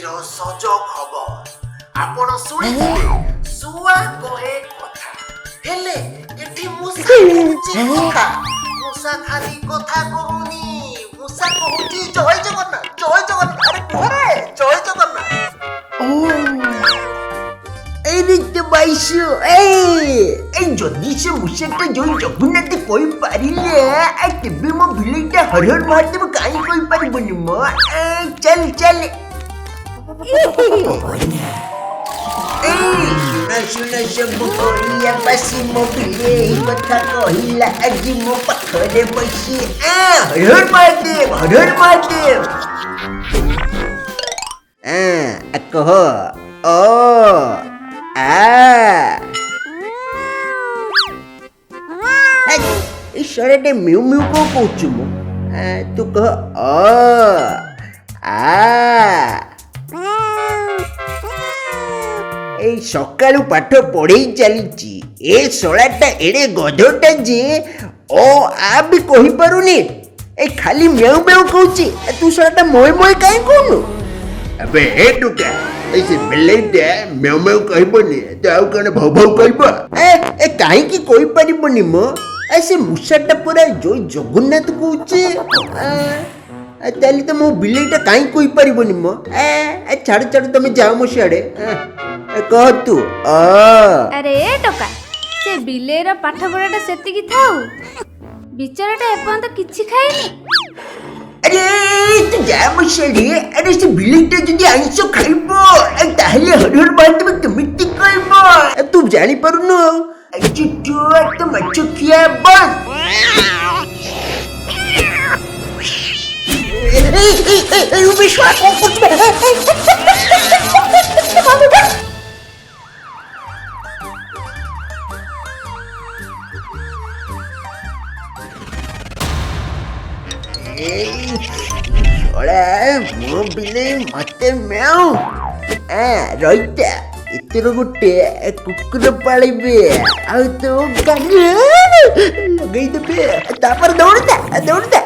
सज खबर आपण सुनिथिले सुआ कहे कथा हेले एठी मुसा कहूची कथा मुसा खाली कथा कहूनी मुसा कहूची जय जगन्नाथ अरे घरे जय जगन्नाथ ओ एरिते बाइसु ए जदी से मुसेटा जय जगन्नाथ कोई पारिले आ केबे मो बिलेटा हर हर महादेव काई कोई पारिबनी मो चल चल सुना सब कोरिया पासी मो बिलेई कथा कहिला आज मो पाखरे बसी हर हर महादेव कह ओ आ ईश्वरटे म्यू म्यू को कहूछु मो तू कह ओ आ ए सकाळू पाठ पढ़े चलीची ए सोलाटा एड़े गधटा जे ओ आ भी कहि पारुनी ए खाली म्याऊ म्याऊ कहूची तू सोलाटा मोय मोय काई कहनु अबे हे टुका ऐसे बिलेटा म्याऊ म्याऊ कहबनी तो आउ कने भौ भौ कहबो ए काई की कोई परिबनी मो ऐसे मुसाटा पूरा जोई जगन्नाथ कहूची ताली तो मो बिलेटा काई कोई परिबनी मो छाड़ छाड़ तुम जाओ मो सियाड़े कह तू अरे टोका से बिलेर पाठ पढ़ाटा सेतिकी थाउ बिचाराटा एपन तो किछि खाइनी अरे तू जा मो सियाड़े अरे से बिलेटा जदी आइसो खाइबो ताहले हर हर बात में केमिति कहबो तू जानि पारुनो चिट्टू तो मच्चो किया बस विश्वास मो बिले मते म्याऊ रईता एतर गोटे कुकुर पालिबे आ तो लगे देबे तापर दौड़ता